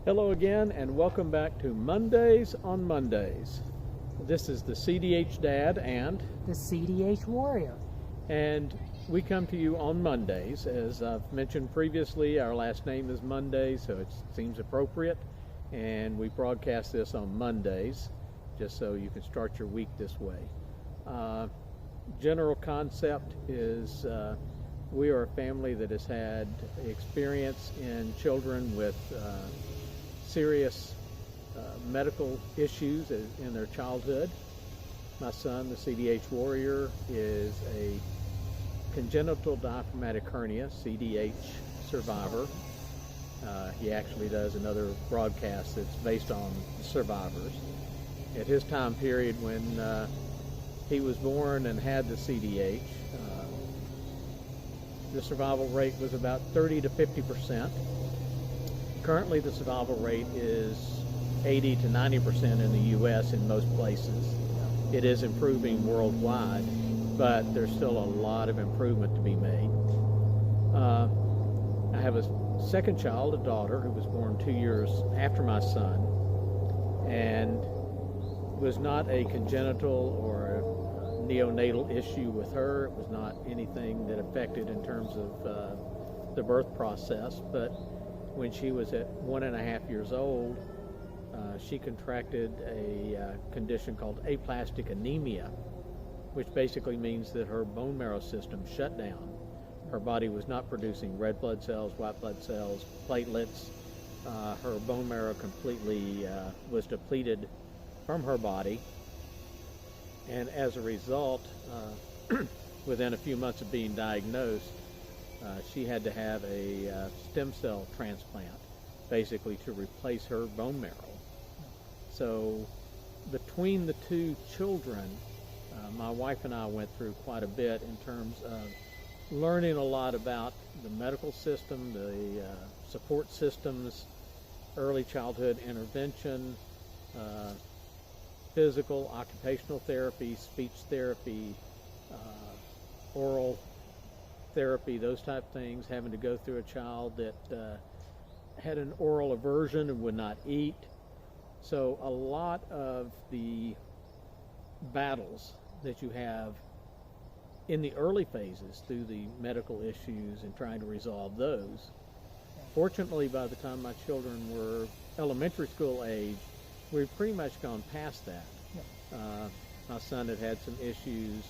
Hello again and welcome back to Mondays on Mondays. This is the CDH Dad and the CDH Warrior. And we come to you on Mondays. As I've mentioned previously, our last name is Monday, so it seems appropriate. And we broadcast this on Mondays just so you can start your week this way. General concept is we are a family that has had experience in children with serious medical issues in their childhood. My son, the CDH Warrior, is a congenital diaphragmatic hernia, CDH survivor. He actually does another broadcast that's based on survivors. At his time period when he was born and had the CDH, the survival rate was about 30 to 50%. Currently, the survival rate is 80 to 90% in the U.S. in most places. It is improving worldwide, but there's still a lot of improvement to be made. I have a second child, a daughter, who was born 2 years after my son, and was not a congenital or a neonatal issue with her. It was not anything that affected in terms of the birth process, but when she was at 1.5 years old, she contracted a condition called aplastic anemia, which basically means that her bone marrow system shut down. Her body was not producing red blood cells, white blood cells, platelets. Her bone marrow completely was depleted from her body, and as a result, within a few months of being diagnosed, she had to have a stem cell transplant, basically to replace her bone marrow. So between the two children, my wife and I went through quite a bit in terms of learning a lot about the medical system, the support systems, early childhood intervention, physical, occupational therapy, speech therapy, oral therapy, those type of things, having to go through a child that had an oral aversion and would not eat. So a lot of the battles that you have in the early phases through the medical issues and trying to resolve those. Fortunately, by the time my children were elementary school age, we've pretty much gone past that. My son had some issues,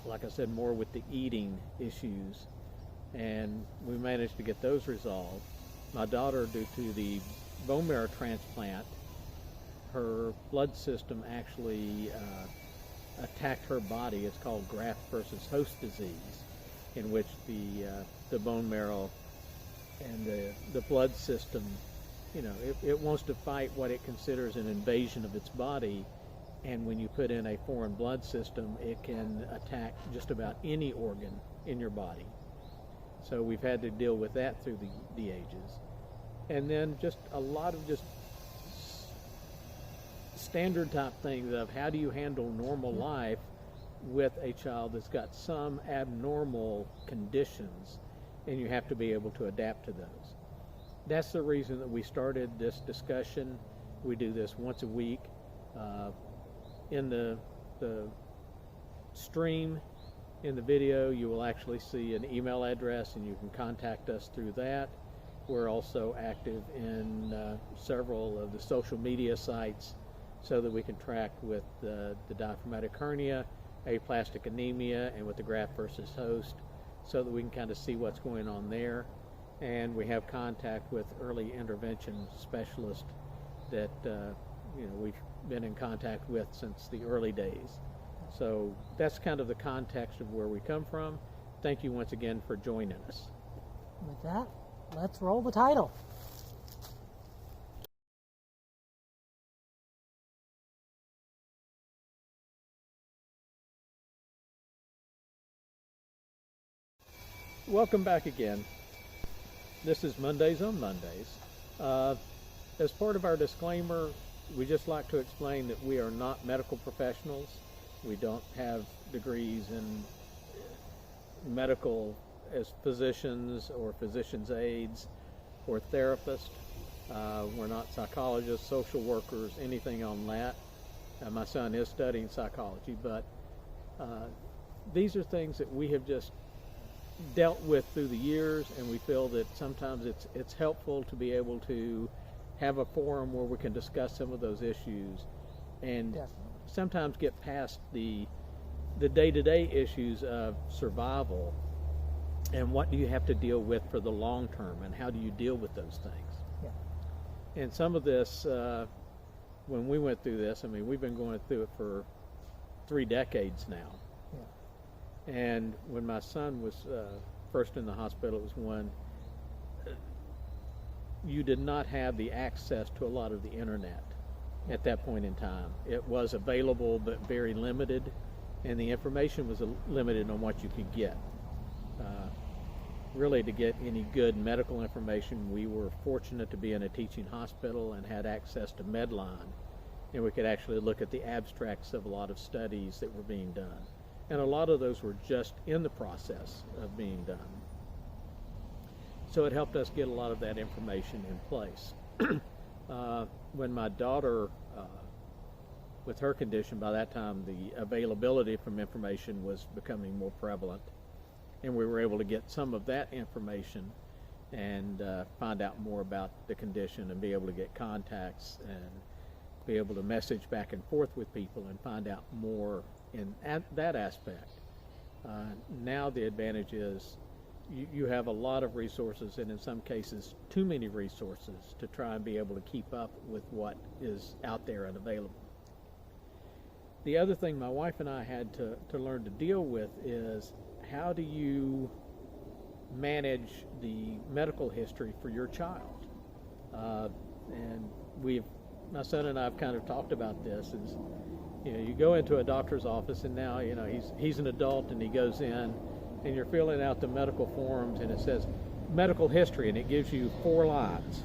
like I said, more with the eating issues, and we managed to get those resolved. My daughter, due to the bone marrow transplant, her blood system actually attacked her body. It's called graft versus host disease, in which the bone marrow and the blood system, it wants to fight what it considers an invasion of its body. And when you put in a foreign blood system, it can attack just about any organ in your body. So we've had to deal with that through the ages. And then just a lot of just standard type things of how do you handle normal life with a child that's got some abnormal conditions, and you have to be able to adapt to those. That's the reason that we started this discussion. We do this once a week. In the stream, in the video, you will actually see an email address, and you can contact us through that. We're also active in several of the social media sites so that we can track with the diaphragmatic hernia, aplastic anemia, and with the graft versus host, so that we can kind of see what's going on there. And we have contact with early intervention specialists that we've been in contact with since the early days. So that's kind of the context of where we come from. Thank you once again for joining us. With that, let's roll the title. Welcome back again. This is Mondays on Mondays. As part of our disclaimer, we just like to explain that we are not medical professionals. We don't have degrees in medical as physicians or physician's aides. or therapists. We're not psychologists, social workers, anything on that. My son is studying psychology, but these are things that we have just dealt with through the years, and we feel that sometimes it's helpful to be able to have a forum where we can discuss some of those issues and Definitely. sometimes get past the day-to-day issues of survival and what do you have to deal with for the long term and how do you deal with those things. Yeah. And some of this, when we went through this, I mean, we've been going through it for 3 decades now. Yeah. And when my son was first in the hospital, it was when you did not have the access to a lot of the internet at that point in time. It was available, but very limited, and the information was limited on what you could get. Really, to get any good medical information, we were fortunate to be in a teaching hospital and had access to Medline, and we could actually look at the abstracts of a lot of studies that were being done. And a lot of those were just in the process of being done. So it helped us get a lot of that information in place. When my daughter, with her condition, by that time the availability from information was becoming more prevalent, and we were able to get some of that information and find out more about the condition and be able to get contacts and be able to message back and forth with people and find out more in that aspect. Now the advantage is you have a lot of resources, and in some cases too many resources to try and be able to keep up with what is out there and available. The other thing my wife and I had to learn to deal with is how do you manage the medical history for your child? And my son and I have kind of talked about this. Is, you know, you go into a doctor's office, and now, you know, he's an adult, and he goes in, and you're filling out the medical forms, and it says medical history, and it gives you 4 lines.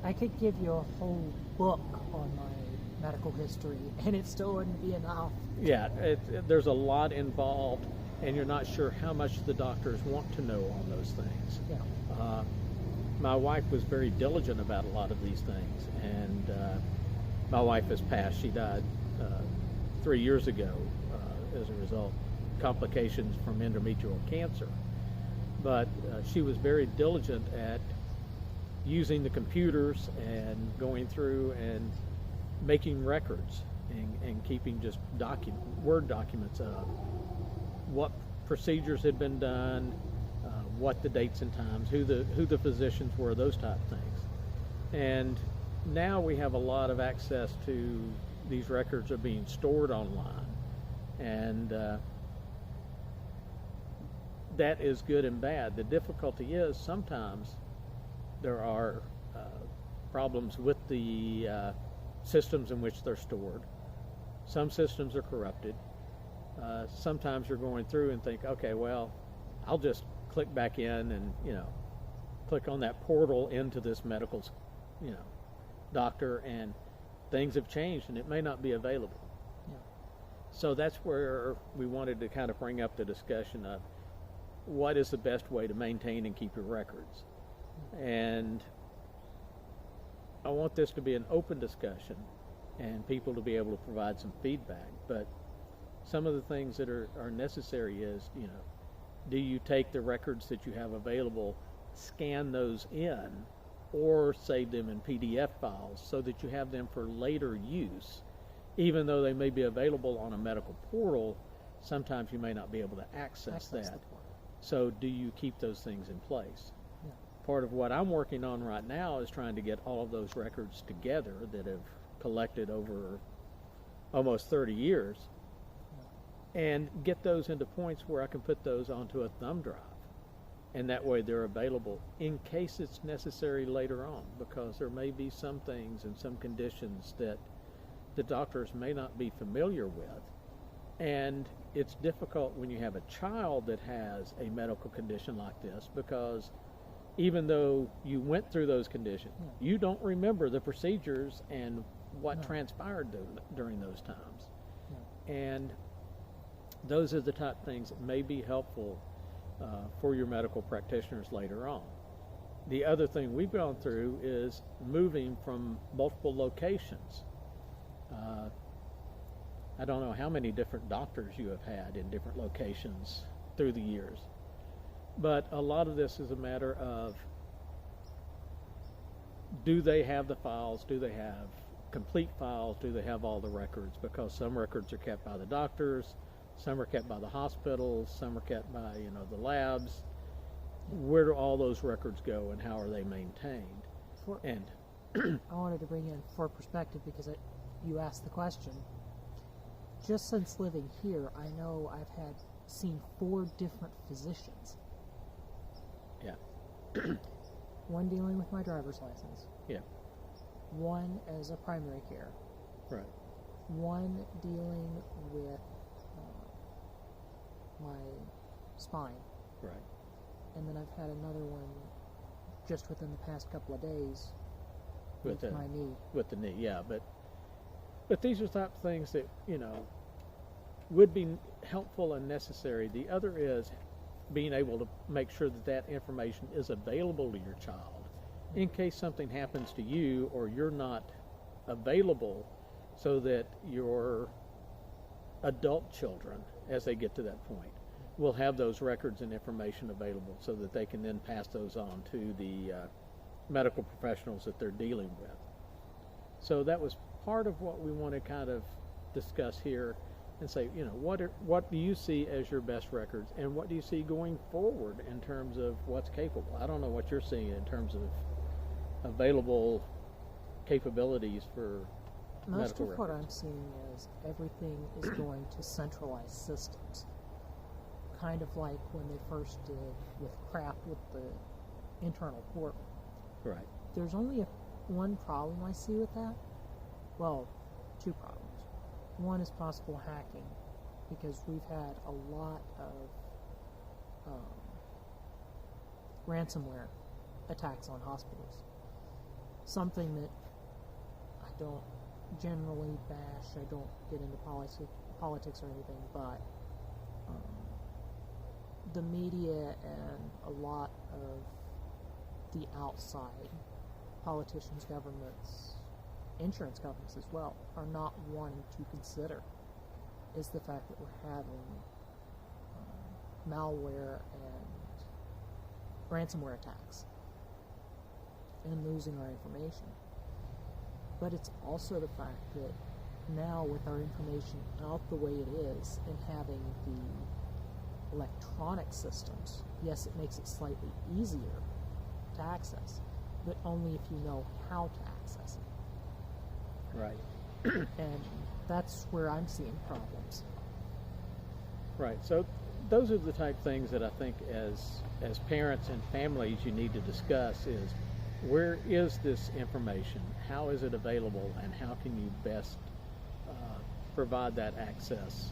I could give you a whole book on my medical history, and it still wouldn't be enough. Yeah, there's a lot involved, and you're not sure how much the doctors want to know on those things. Yeah. My wife was very diligent about a lot of these things, and my wife has passed. She died 3 years ago as a result of complications from endometrial cancer. But she was very diligent at using the computers and going through and making records and keeping just Word documents of what procedures had been done, what the dates and times, who the physicians were, those type of things. And now we have a lot of access to these records are being stored online, and that is good and bad. The difficulty is sometimes there are problems with the systems in which they're stored. Some systems are corrupted. Sometimes you're going through and think, okay, well, I'll just click back in and, you know, click on that portal into this medical, you know, doctor, and things have changed and it may not be available. Yeah. So that's where we wanted to kind of bring up the discussion of what is the best way to maintain and keep your records. And I want this to be an open discussion and people to be able to provide some feedback, but some of the things that are necessary is, you know, do you take the records that you have available, scan those in, or save them in PDF files so that you have them for later use? Even though they may be available on a medical portal, sometimes you may not be able to access that. So do you keep those things in place? Yeah. Part of what I'm working on right now is trying to get all of those records together that have collected over almost 30 years and get those into points where I can put those onto a thumb drive. And that way they're available in case it's necessary later on, because there may be some things and some conditions that the doctors may not be familiar with. And it's difficult when you have a child that has a medical condition like this, because even though you went through those conditions, you don't remember the procedures and what transpired during those times. And those are the type of things that may be helpful for your medical practitioners later on. the other thing we've gone through is moving from multiple locations. I don't know how many different doctors you have had in different locations through the years, but a lot of this is a matter of, do they have the files? Do they have complete files? Do they have all the records? Because some records are kept by the doctors, some are kept by the hospitals, some are kept by, the labs. Where do all those records go, and how are they maintained? I wanted to bring in for perspective, because you asked the question. Just since living here, I know I've seen 4 different physicians. Yeah. One dealing with my driver's license. Yeah. One as a primary care. Right. One dealing with my spine. Right. And then I've had another one just within the past couple of days with my knee. With the knee, yeah. But these are type of things that, would be helpful and necessary. The other is being able to make sure that information is available to your child in case something happens to you or you're not available, so that your adult children, as they get to that point, will have those records and information available, so that they can then pass those on to the medical professionals that they're dealing with. So that was part of what we want to kind of discuss here, and say, what do you see as your best records, and what do you see going forward in terms of what's capable? I don't know what you're seeing in terms of available capabilities for most medical of records. what I'm seeing is everything is going to centralized systems, kind of like when they first did with CRAP with the internal portal. Right. There's only one problem I see with that. Well, 2 problems. One is possible hacking, because we've had a lot of ransomware attacks on hospitals. Something that I don't generally bash. I don't get into politics or anything, but the media and a lot of the outside politicians, governments, insurance companies as well, are not wanting to consider is the fact that we're having malware and ransomware attacks and losing our information. But it's also the fact that now, with our information out the way it is and having the electronic systems, yes, it makes it slightly easier to access, but only if you know how to access it. Right. And that's where I'm seeing problems. Right. So those are the type of things that I think as parents and families you need to discuss is, where is this information? How is it available? And how can you best provide that access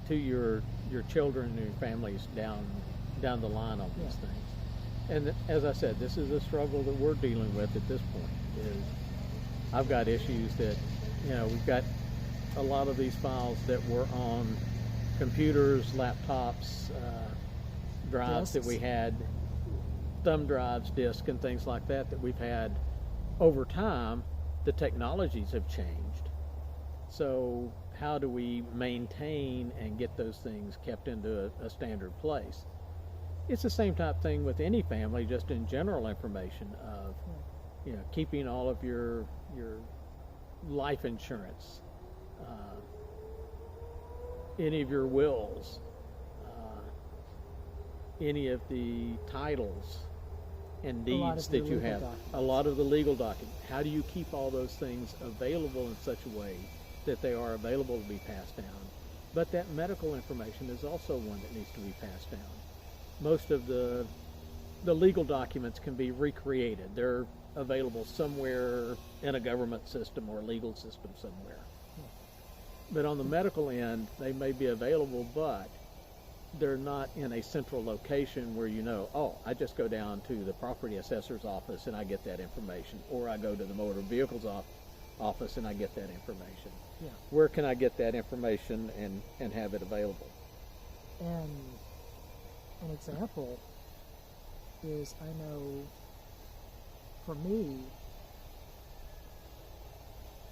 to your children and your families down the line on these things? And as I said, this is a struggle that we're dealing with at this point. Is I've got issues that, we've got a lot of these files that were on computers, laptops, drives that we had, thumb drives, discs, and things like that we've had over time. The technologies have changed. So how do we maintain and get those things kept into a standard place? It's the same type thing with any family, just in general information of, keeping all of your life insurance, any of your wills, any of the titles and deeds that you have, a lot of the legal documents. How do you keep all those things available in such a way that they are available to be passed down? But that medical information is also one that needs to be passed down. Most of the legal documents can be recreated. They're available somewhere in a government system or a legal system somewhere. But on the medical end, they may be available, but they're not in a central location where I just go down to the property assessor's office and I get that information, or I go to the motor vehicles office and I get that information. Yeah. Where can I get that information and have it available? And an example is, I know for me,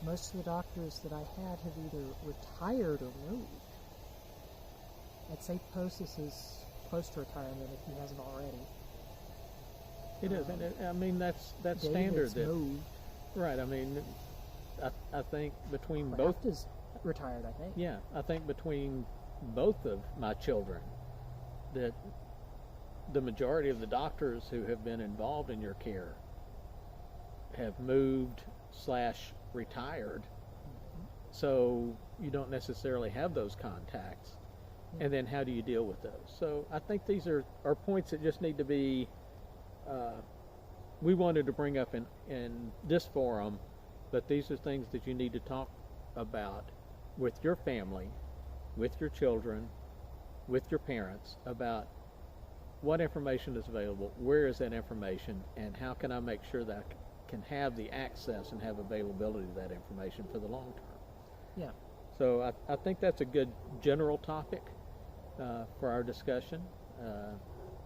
most of the doctors that I had have either retired or moved. I'd say Postis is close to retirement if he hasn't already. It is, and I mean that's David's standard. That, moved. right. I mean, I think between Kraft both, is retired, I think. yeah, I think between both of my children, that the majority of the doctors who have been involved in your care have moved / retired, so you don't necessarily have those contacts. And then how do you deal with those? So I think these are points that just need to be, we wanted to bring up in this forum, but these are things that you need to talk about with your family, with your children, with your parents, about what information is available, where is that information, and how can I make sure that I can have the access and have availability to that information for the long term. Yeah. So I think that's a good general topic for our discussion.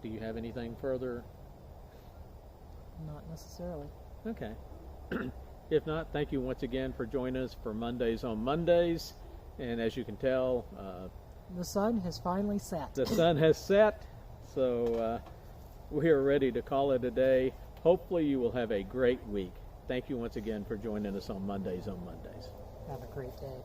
Do you have anything further? Not necessarily. Okay. If not, thank you once again for joining us for Mondays on Mondays. And as you can tell, The sun has finally set. the sun has set, so we are ready to call it a day. Hopefully you will have a great week. Thank you once again for joining us on Mondays on Mondays. Have a great day.